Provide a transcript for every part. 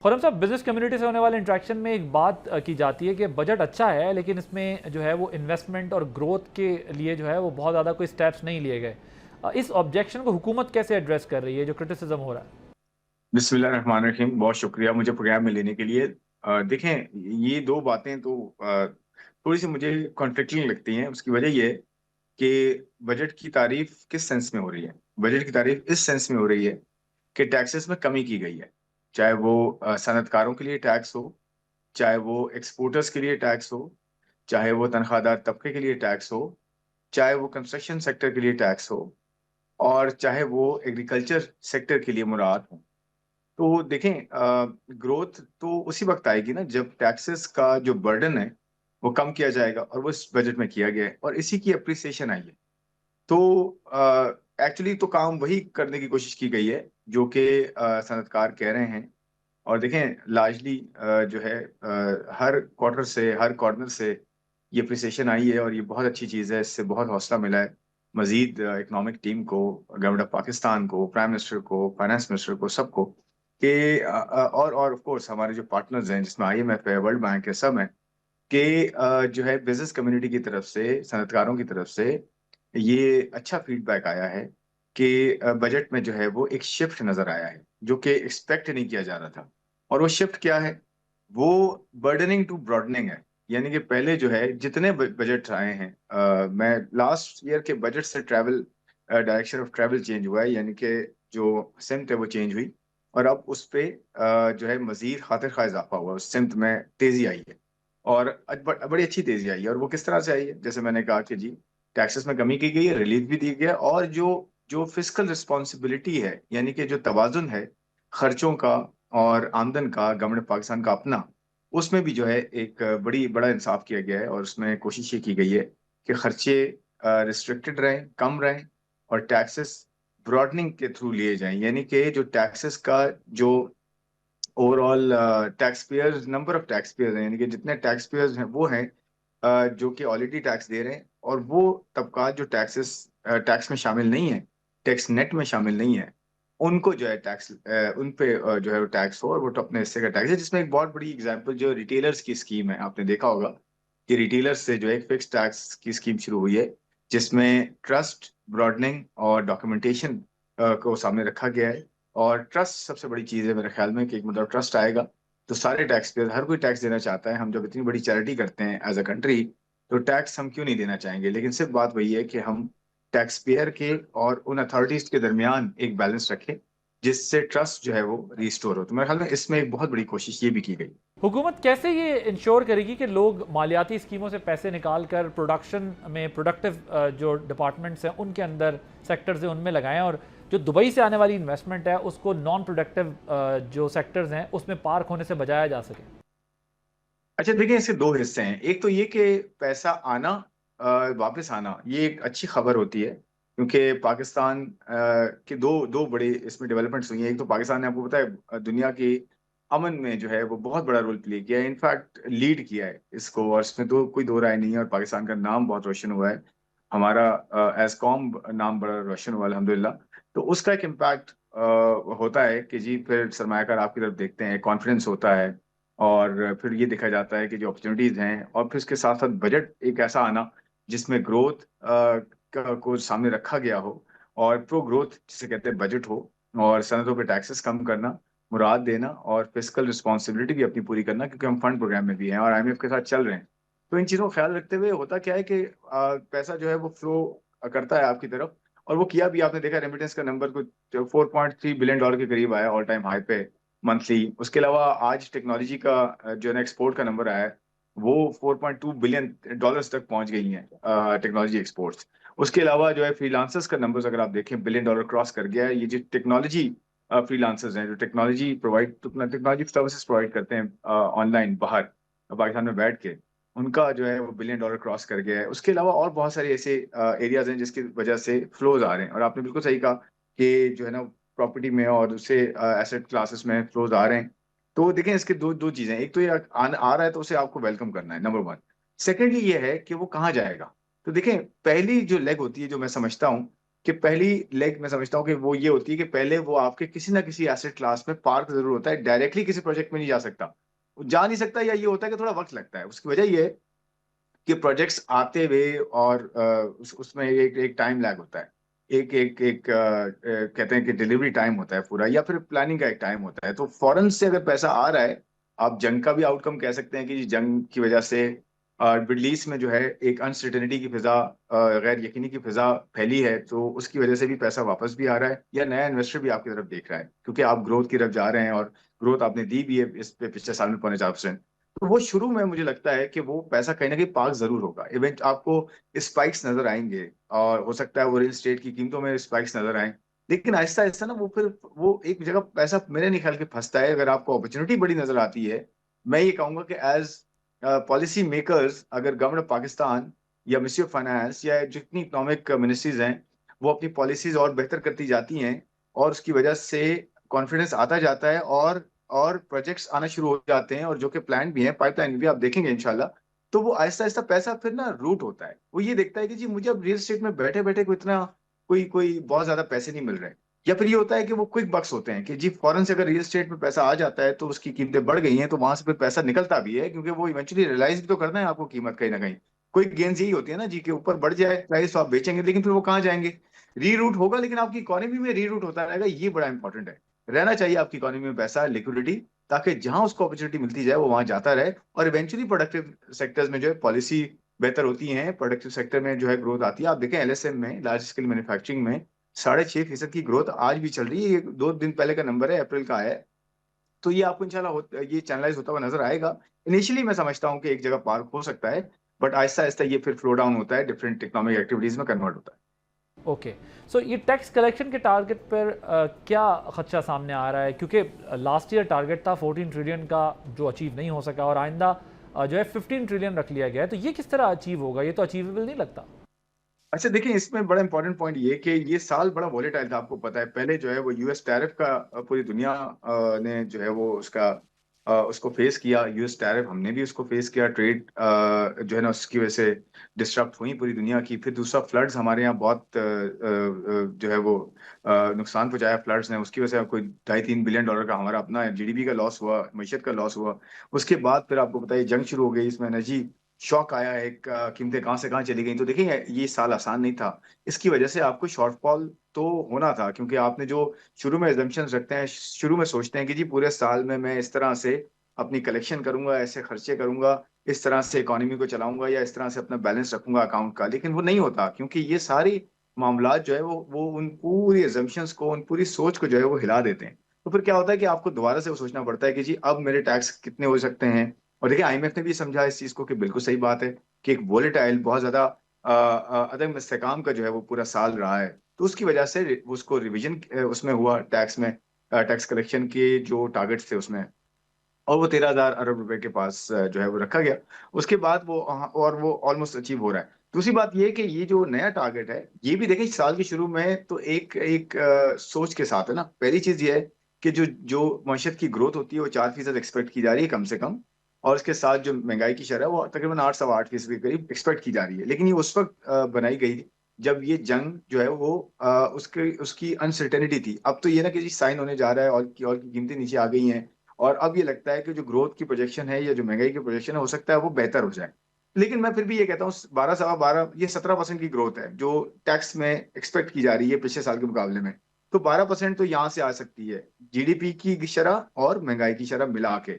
खुरम साहब, business community से होने वाले इंटरेक्शन में एक बात की जाती है कि बजट अच्छा है लेकिन इसमें जो है वो इन्वेस्टमेंट और ग्रोथ के लिए जो है वो बहुत ज़्यादा कोई स्टेप्स नहीं लिए गए। इस ऑब्जेक्शन को हुकूमत कैसे एड्रेस कर रही है, जो क्रिटिसिज्म हो रहा है? बिस्मिल्लाहिर्रहमानिर्रहीम। बहुत शुक्रिया मुझे प्रोग्राम में लेने के लिए। देखें, ये दो बातें तो थोड़ी सी मुझे कॉन्फ्लिक्टिंग लगती हैं। उसकी वजह ये है कि बजट की तारीफ किस सेंस में हो रही है। बजट की तारीफ इस सेंस में हो रही है कि टैक्सेस में कमी की गई है। चाहे वो सनतकारों के लिए टैक्स हो, चाहे वो एक्सपोर्टर्स के लिए टैक्स हो, चाहे वो तनख्वाहदार तबके के लिए टैक्स हो, चाहे वो कंस्ट्रक्शन सेक्टर के लिए टैक्स हो, और चाहे वो एग्रीकल्चर सेक्टर के लिए मुराद हो। तो देखें, ग्रोथ तो उसी वक्त आएगी ना जब टैक्सेस का जो बर्डन है वो कम किया जाएगा, और वो इस बजट में किया गया है और इसी की अप्रिसिएशन आई है। तो एक्चुअली तो काम वही करने की कोशिश की गई है जो कि सनतकार कह रहे हैं। और देखें, लार्जली जो है हर क्वार्टर से, हर कॉर्नर से ये अप्रिसिएशन आई है, और ये बहुत अच्छी चीज़ है। इससे बहुत हौसला मिला है मजीद इकोनॉमिक टीम को, गवर्नमेंट ऑफ पाकिस्तान को, प्राइम मिनिस्टर को, फाइनेंस मिनिस्टर को, सबको कि और ऑफ कोर्स हमारे जो पार्टनर्स हैं जिसमें IMF है, वर्ल्ड बैंक है, सब हैं कि जो है बिजनेस कम्युनिटी की तरफ से, सनतकारों की तरफ से ये अच्छा फीडबैक आया है कि बजट में जो है वो एक शिफ्ट नजर आया है जो कि एक्सपेक्ट नहीं किया जा रहा था। और वो शिफ्ट क्या है? वो बर्डनिंग टू ब्रॉडनिंग है। यानी कि पहले जो है जितने बजट आए हैं, मैं लास्ट ईयर के बजट से travel, direction of travel change हुआ है, यानी कि जो सिमत है वो चेंज हुई। और अब उस पे जो है मजीद खातिर खा इजाफा हुआ, उस सिमत में तेजी आई है। और बड़ी अच्छी तेजी आई है। और वो किस तरह से आई है? जैसे मैंने कहा कि जी, टैक्सेस में कमी की गई है, रिलीफ भी दी गया, और जो जो फिस्कल रिस्पॉन्सिबिलिटी है, यानी कि जो तवाजुन है खर्चों का और आमदन का, गवर्नमेंट पाकिस्तान का अपना, उसमें भी जो है एक बड़ा इंसाफ किया गया है। और उसमें कोशिश ये की गई है कि खर्चे रिस्ट्रिक्टेड रहें, कम रहें, और टैक्सेस ब्रॉडनिंग के थ्रू लिए जाएं। यानी कि जो टैक्सेस का जो overall tax payers, number of tax payers हैं, यानी कि जितने टैक्स पेयर्स हैं वो हैं जो कि ऑलरेडी टैक्स दे रहे हैं, और वो तबका जो टैक्स में शामिल नहीं है, टैक्स नेट में शामिल नहीं है, उनको जो है टैक्स, उन पे जो है वो टैक्स हो, और वो तो अपने हिस्से का टैक्स है। जिसमें एक बहुत बड़ी एग्जांपल जो रिटेलर्स की स्कीम है, आपने देखा होगा कि रिटेलर्स से जो है एक फिक्स टैक्स की स्कीम शुरू हुई है, जिसमें ट्रस्ट, ब्रॉडनिंग और डॉक्यूमेंटेशन को सामने रखा गया है। और ट्रस्ट सबसे बड़ी चीज़ है मेरे ख्याल में, कि एक मतलब ट्रस्ट आएगा तो सारे टैक्स पेयर, हर कोई टैक्स देना चाहता है। हम जब इतनी बड़ी चैरिटी करते हैं एज अ कंट्री, तो टैक्स हम क्यों नहीं देना चाहेंगे? लेकिन सिर्फ बात वही है कि हम टैक्स पेयर के और उन अथॉरिटीज के दरमियान एक बैलेंस रखें, जिससे ट्रस्ट जो है वो रिस्टोर हो। तो मेरे ख्याल में इसमें एक बहुत बड़ी कोशिश ये भी की गई। हुकूमत कैसे ये इंश्योर करेगी कि लोग मालियाती स्कीमों से पैसे निकाल कर प्रोडक्शन में, प्रोडक्टिव जो डिपार्टमेंट्स हैं उनके अंदर, सेक्टर्स हैं उनमें लगाएं, और जो दुबई से आने वाली इन्वेस्टमेंट है उसको नॉन प्रोडक्टिव जो सेक्टर्स हैं उसमें पार्क होने से बचाया जा सके? अच्छा, देखिए, इसके दो हिस्से हैं। एक तो ये कि पैसा आना, वापस आना, ये एक अच्छी खबर होती है, क्योंकि पाकिस्तान के दो दो बड़े इसमें डेवलपमेंट्स हुई हैं। एक तो पाकिस्तान ने, आपको पता है, दुनिया के अमन में जो है वो बहुत बड़ा रोल प्ले किया है, इनफैक्ट लीड किया है इसको, और इसमें तो कोई दो राय नहीं है। और पाकिस्तान का नाम बहुत रोशन हुआ है, हमारा एज कॉम नाम बड़ा रोशन हुआ अल्हम्दुलिल्लाह। तो उसका एक इम्पैक्ट होता है कि जी, फिर सरमायाकार आपकी तरफ देखते हैं, कॉन्फिडेंस होता है, और फिर ये देखा जाता है कि जो अपॉर्चुनिटीज हैं, और फिर उसके साथ साथ बजट एक ऐसा आना जिसमें ग्रोथ को सामने रखा गया हो, और प्रो ग्रोथ जिसे कहते हैं बजट हो, और सनतों पे टैक्सेस कम करना, मुराद देना, और फिस्कल रिस्पॉन्सिबिलिटी भी अपनी पूरी करना, क्योंकि हम फंड प्रोग्राम में भी हैं और IMF के साथ चल रहे हैं। तो इन चीज़ों का ख्याल रखते हुए होता क्या है कि पैसा जो है वो फ्लो करता है आपकी तरफ। और वो किया भी, आपने देखा रेमिटेंस का नंबर कुछ $4.3 बिलियन के करीब आया, ऑल टाइम हाई पे मंथली। उसके अलावा आज टेक्नोलॉजी का जो है ना एक्सपोर्ट का नंबर आया है, वो $4.2 बिलियन तक पहुंच गई हैं टेक्नोलॉजी एक्सपोर्ट्स। उसके अलावा जो है फ्रीलांसर्स का नंबर्स अगर आप देखें, $1 बिलियन क्रॉस कर गया है। ये जो टेक्नोलॉजी फ्रीलांसर्स हैं, जो टेक्नोलॉजी सर्विसेज प्रोवाइड करते हैं ऑनलाइन बाहर पाकिस्तान में बैठ के, उनका जो है वो $1 बिलियन क्रॉस कर गया है। उसके अलावा और बहुत सारे ऐसे एरियाज हैं जिसकी वजह से फ्लोज आ रहे हैं। और आपने बिल्कुल सही कहा कि जो है ना प्रॉपर्टी में और उससे एसेट क्लासेस में फ्लोज आ रहे हैं। तो देखें, इसके दो दो चीजें हैं। एक तो ये आ रहा है तो उसे आपको वेलकम करना है, नंबर वन। सेकेंडली ये है कि वो कहाँ जाएगा। तो देखें, पहली जो लेग होती है जो मैं समझता हूँ कि पहली लेग मैं समझता हूँ कि वो ये होती है कि पहले वो आपके किसी ना किसी एसेट क्लास में पार्क जरूर होता है, डायरेक्टली किसी प्रोजेक्ट में नहीं जा सकता, वो जा नहीं सकता, या ये होता है कि थोड़ा वक्त लगता है। उसकी वजह ये है कि प्रोजेक्ट्स आते हुए और उसमें एक टाइम लैग होता है, कहते हैं कि डिलीवरी टाइम होता है पूरा, या फिर प्लानिंग का एक टाइम होता है। तो फौरन से अगर पैसा आ रहा है, आप जंग का भी आउटकम कह सकते हैं कि जंग की वजह से मिडल ईस्ट में जो है एक अनसर्टेनिटी की फिजा, गैर यकीनी की फिजा फैली है, तो उसकी वजह से भी पैसा वापस भी आ रहा है, या नया इन्वेस्टर भी आपकी तरफ देख रहा है, क्योंकि आप ग्रोथ की तरफ जा रहे हैं और ग्रोथ आपने दी भी है इस पे पिछले साल में 4.5%। तो वो शुरू में मुझे लगता है कि वो पैसा कहीं ना कहीं पार्क जरूर होगा, इवेंट आपको स्पाइक्स नजर आएंगे, और हो सकता है वो रियल एस्टेट की कीमतों में स्पाइक्स नजर आए, लेकिन आहिस्ता आहिस्ता ना वो फिर वो एक जगह पैसा मेरे नहीं ख्याल के फंसता है। अगर आपको अपॉर्चुनिटी बड़ी नजर आती है, मैं ये कहूंगा कि एज पॉलिसी मेकर्स, अगर गवर्नमेंट ऑफ पाकिस्तान या मिनिस्ट्री ऑफ फाइनेंस या जितनी इकोनॉमिक मिनिस्ट्रीज हैं, वो अपनी पॉलिसीज और बेहतर करती जाती हैं, और उसकी वजह से कॉन्फिडेंस आता जाता है, और प्रोजेक्ट्स आना शुरू हो जाते हैं, और जो कि प्लान भी है, पाइपलाइन भी आप देखेंगे इंशाल्लाह, तो वो आहिस्ता आहिस्ता पैसा फिर ना रूट होता है। वो ये देखता है कि जी मुझे अब रियल एस्टेट में बैठे बैठे कोई इतना कोई कोई बहुत ज्यादा पैसे नहीं मिल रहे। या फिर ये होता है कि वो क्विक बक्स होते हैं कि जी फॉरेन से अगर रियल एस्टेट में पैसा आ जाता है तो उसकी कीमतें बढ़ गई हैं, तो वहां से फिर पैसा निकलता भी है, क्योंकि वो इवेंचुअली रियलाइज भी तो करना है आपको कीमत कहीं ना कहीं। कोई गेंस यही होती है ना जी, के ऊपर बढ़ जाए प्राइस तो आप बेचेंगे, लेकिन फिर वो कहाँ जाएंगे, रीरूट होगा, लेकिन आपकी इकोनॉमी में रीरूट होता रहेगा, ये बड़ा इंपॉर्टेंट है। रहना चाहिए आपकी इकोनॉमी में पैसा, लिक्विडिटी, ताकि जहां उसको अपॉर्चुनिटी मिलती जाए वो वहां जाता रहे, और इवेंचुअली प्रोडक्टिव सेक्टर्स में जो है पॉलिसी बेहतर होती है, प्रोडक्टिव सेक्टर में जो है ग्रोथ आती है। आप देखें एलएसएम में, लार्ज स्केल मैन्युफैक्चरिंग में 6.5% की ग्रोथ आज भी चल रही है, ये 2 दिन पहले का नंबर है, अप्रैल का है। तो ये आपको इंशाल्लाह ये चैनलाइज होता हुआ नजर आएगा। इनिशियली मैं समझता हूँ कि एक जगह पार्क हो सकता है, बट आहिस्ता आहिस्ता ये फिर फ्लो डाउन होता है, डिफरेंट इकोनॉमिक एक्टिविटीज में कन्वर्ट होता है। ओके, सो ये टैक्स कलेक्शन के टारगेट पर क्या खदशा सामने आ रहा है, क्योंकि लास्ट ईयर टारगेट था 14 ट्रिलियन का जो अचीव नहीं हो सका, और आइंदा जो है 15 ट्रिलियन रख लिया गया है, तो ये किस तरह अचीव होगा, ये तो अचीवेबल नहीं लगता। अच्छा देखिए, इसमें बड़ा इंपॉर्टेंट पॉइंट ये कि ये साल बड़ा वॉलेटाइल था, आपको पता है। पहले जो है वो यूएस टैरिफ का पूरी दुनिया ने जो है वो उसको फेस किया, यूएस टैरिफ, हमने भी उसको फेस किया, ट्रेड जो है ना उसकी वजह से डिस्टर्ब हुई पूरी दुनिया की। फिर दूसरा फ्लड्स हमारे यहाँ बहुत जो है वो नुकसान पहुंचाया फ्लड्स ने, उसकी वजह से कोई 2.5-3 बिलियन डॉलर का हमारा अपना जीडीपी का लॉस हुआ, मीशत का लॉस हुआ। उसके बाद फिर आपको पता है जंग शुरू हो गई, इसमें एनर्जी शॉक आया है, कीमतें कहाँ से कहाँ चली गई। तो देखिए ये साल आसान नहीं था, इसकी वजह से आपको शॉर्टफॉल तो होना था, क्योंकि आपने जो शुरू में एजम्पशंस रखते हैं, शुरू में सोचते हैं कि जी पूरे साल में मैं इस तरह से अपनी कलेक्शन करूंगा, ऐसे खर्चे करूंगा, इस तरह से इकोनॉमी को चलाऊंगा, या इस तरह से अपना बैलेंस रखूंगा अकाउंट का, लेकिन वो नहीं होता, क्योंकि ये सारी मामलात जो है वो उन पूरी एजम्पशंस को, उन पूरी सोच को जो है वो हिला देते हैं। तो फिर क्या होता है कि आपको दोबारा से वो सोचना पड़ता है कि जी अब मेरे टैक्स कितने हो सकते हैं। और देखिए आईएमएफ ने भी समझा इस चीज को कि बिल्कुल सही बात है कि एक वोलेटाइल बहुत ज्यादा अदम इस्तेकाम का जो है वो पूरा साल रहा है, तो उसकी वजह से उसको रिवीजन उसमें हुआ, टैक्स में, टैक्स कलेक्शन के जो टारगेट्स थे उसमें, और वो 13,000 अरब रुपए के पास जो है वो रखा गया। उसके बाद वो और वो ऑलमोस्ट अचीव हो रहा है। दूसरी बात ये कि ये जो नया टारगेट है, ये भी देखिए साल के शुरू में तो एक एक सोच के साथ है ना। पहली चीज ये है कि जो जो मईशत की ग्रोथ होती है वो 4% एक्सपेक्ट की जा रही है कम से कम, और इसके साथ जो महंगाई की शरह है वो तकरीबन 8-8.25% के करीब एक्सपेक्ट की जा रही है। लेकिन ये उस वक्त बनाई गई जब ये जंग जो है वो उसके उसकी अनसर्टेनिटी थी। अब तो ये ना कि जी साइन होने जा रहा है, और की कीमतें नीचे आ गई हैं, और अब ये लगता है कि जो ग्रोथ की प्रोजेक्शन है या जो महंगाई की प्रोजेक्शन है, हो सकता है वो बेहतर हो जाए। लेकिन मैं फिर भी ये कहता हूँ 12 सवा 12, ये 17% की ग्रोथ है जो टैक्स में एक्सपेक्ट की जा रही है पिछले साल के मुकाबले में। तो 12% तो यहाँ से आ सकती है, जीडीपी की शरह और महंगाई की शरह मिला के।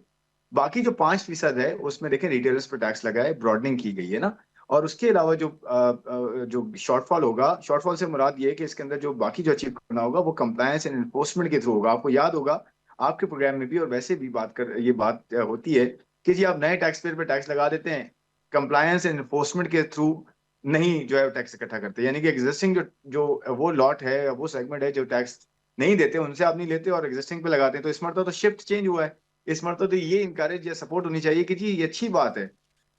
बाकी जो 5% है उसमें देखें रिटेलर्स पर टैक्स लगा है, ब्रॉडनिंग की गई है ना। और उसके अलावा जो शॉर्टफॉल होगा, शॉर्टफॉल से मुराद ये है कि इसके अंदर जो बाकी जो अचीव करना होगा वो कंप्लायंस एंड एनफोर्समेंट के थ्रू होगा। आपको याद होगा आपके प्रोग्राम में भी और वैसे भी ये बात होती है कि जी आप नए टैक्स पेयर पे टैक्स लगा देते हैं, कंप्लायंस एंड एनफोर्समेंट के थ्रू नहीं जो है टैक्स इकट्ठा करते, यानी कि एग्जिस्टिंग जो जो वो लॉट है, वो सेगमेंट है जो टैक्स नहीं देते, उनसे आप नहीं लेते और एग्जिस्टिंग पे लगाते हैं। तो इस मरतबा तो शिफ्ट चेंज हुआ है। इस मरतबा तो ये इंकरेज या सपोर्ट होनी चाहिए कि जी ये अच्छी बात है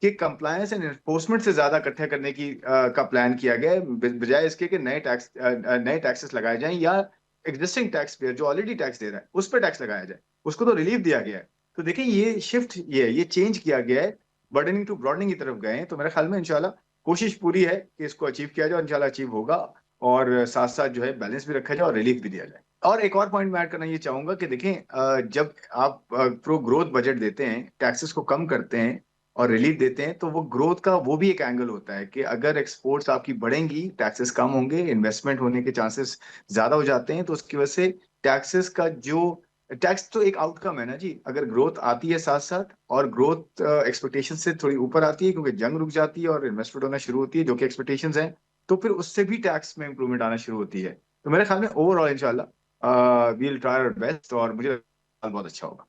कि कंप्लायंस एंड एनफोर्समेंट से ज्यादा इकट्ठा करने की का प्लान किया गया है, बजाय इसके कि नए टैक्सेस लगाए जाएं, या एग्जिस्टिंग टैक्स पेयर जो ऑलरेडी टैक्स दे रहा है उस पर टैक्स लगाया जाए, उसको तो रिलीफ दिया गया है। तो देखिए ये शिफ्ट, ये चेंज किया गया है, बर्डनिंग टू ब्रॉडनिंग की तरफ गए हैं। तो मेरे ख्याल में इंशाल्लाह कोशिश पूरी है कि इसको अचीव किया जाए, और इंशाल्लाह अचीव होगा। और साथ साथ जो है बैलेंस भी रखा जाए और रिलीफ भी दिया जाए। और एक और पॉइंट मैं ऐड करना ये चाहूंगा कि देखें, जब आप प्रो ग्रोथ बजट देते हैं, टैक्सेस को कम करते हैं और रिलीफ देते हैं, तो वो ग्रोथ का वो भी एक एंगल होता है कि अगर एक्सपोर्ट्स आपकी बढ़ेंगी, टैक्सेस कम होंगे, इन्वेस्टमेंट होने के चांसेस ज्यादा हो जाते हैं, तो उसकी वजह से टैक्सेस का जो टैक्स तो एक आउटकम है ना जी। अगर ग्रोथ आती है साथ साथ और ग्रोथ एक्सपेक्टेशन से थोड़ी ऊपर आती है क्योंकि जंग रुक जाती है और इन्वेस्टमेंट होना शुरू होती है जो कि एक्सपेक्टेशंस हैं, तो फिर उससे भी टैक्स में इंप्रूवमेंट आना शुरू होती है। तो मेरे ख्याल में ओवरऑल इंशाल्लाह we will try our best और मुझे बहुत अच्छा होगा।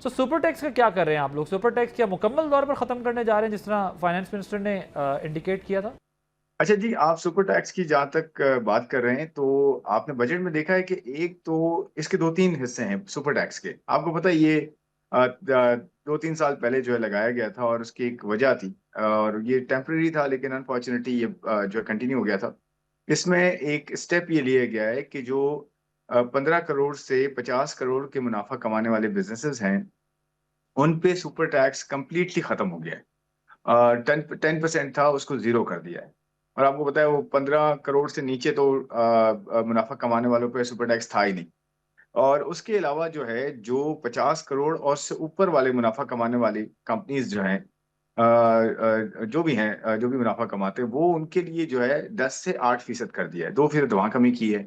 सो सुपर टैक्स का क्या कर रहे हैं आप लोग? सुपर टैक्स क्या मुकम्मल तौर पर ख़त्म करने जा रहे हैं जिस तरह फाइनेंस मिनिस्टर ने इंडिकेट किया था? अच्छा जी, आप सुपर टैक्स की जहाँ तक बात कर रहे हैं, तो आपने बजट में देखा है कि एक तो इसके दो तीन हिस्से हैं सुपर टैक्स के। आपको पता है ये 2-3 साल पहले जो है लगाया गया था और उसकी एक वजह थी, और ये टेम्परेरी था, लेकिन अनफॉर्चुनेटली ये जो है कंटिन्यू हो गया था। इसमें एक स्टेप ये लिया गया है कि जो 15 करोड़ से 50 करोड़ के मुनाफा कमाने वाले बिजनेसेस हैं, उन पे सुपर टैक्स कंप्लीटली खत्म हो गया है। 10% था, उसको जीरो कर दिया है। और आपको पता है वो 15 करोड़ से नीचे तो मुनाफा कमाने वालों पे सुपर टैक्स था ही नहीं। और उसके अलावा जो है, जो 50 करोड़ और से ऊपर वाले मुनाफा कमाने वाली कंपनीज जो हैं, जो भी हैं, जो भी मुनाफा कमाते हैं, वो उनके लिए जो है 10 से 8% कर दिया है, 2% वहां कमी की है।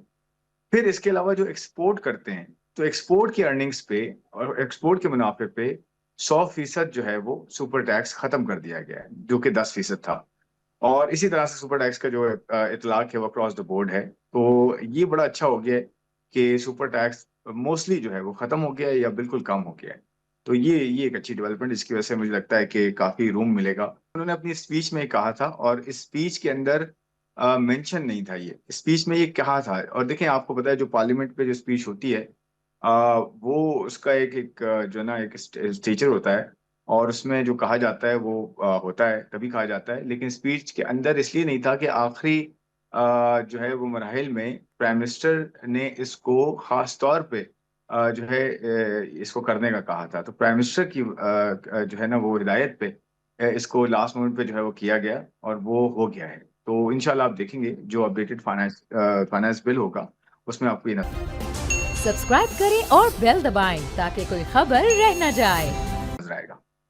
फिर इसके अलावा जो एक्सपोर्ट करते हैं, तो एक्सपोर्ट की अर्निंग्स पे और एक्सपोर्ट के मुनाफे पे 100% जो है वो सुपर टैक्स खत्म कर दिया गया है, जो कि 10% था। और इसी तरह से सुपर टैक्स का जो इतलाक है वो अक्रॉस द बोर्ड है। तो ये बड़ा अच्छा हो गया है कि सुपर टैक्स मोस्टली जो है वो खत्म हो गया है या बिल्कुल कम हो गया है। तो ये एक अच्छी डेवलपमेंट, इसकी वजह से मुझे लगता है कि काफी रूम मिलेगा। उन्होंने अपनी स्पीच में कहा था, और इस स्पीच के अंदर मेंशन नहीं था, ये स्पीच में ये कहा था। और देखें, आपको पता है जो पार्लियामेंट पे जो स्पीच होती है, वो उसका एक जो है ना एक स्टेचर होता है, और उसमें जो कहा जाता है वो होता है, तभी कहा जाता है। लेकिन स्पीच के अंदर इसलिए नहीं था कि आखिरी जो है वो मराहिल में प्राइम मिनिस्टर ने इसको खास तौर पे जो है इसको करने का कहा था। तो प्राइम मिनिस्टर की जो है ना वो हिदायत पे इसको लास्ट मोमेंट पे जो है वो किया गया और वो हो गया है। तो इंशाल्लाह आप देखेंगे जो अपडेटेड फाइनेंस बिल होगा, उसमें आपको ये सब्सक्राइब करें और बेल दबाएं ताकि कोई खबर रह न जाए।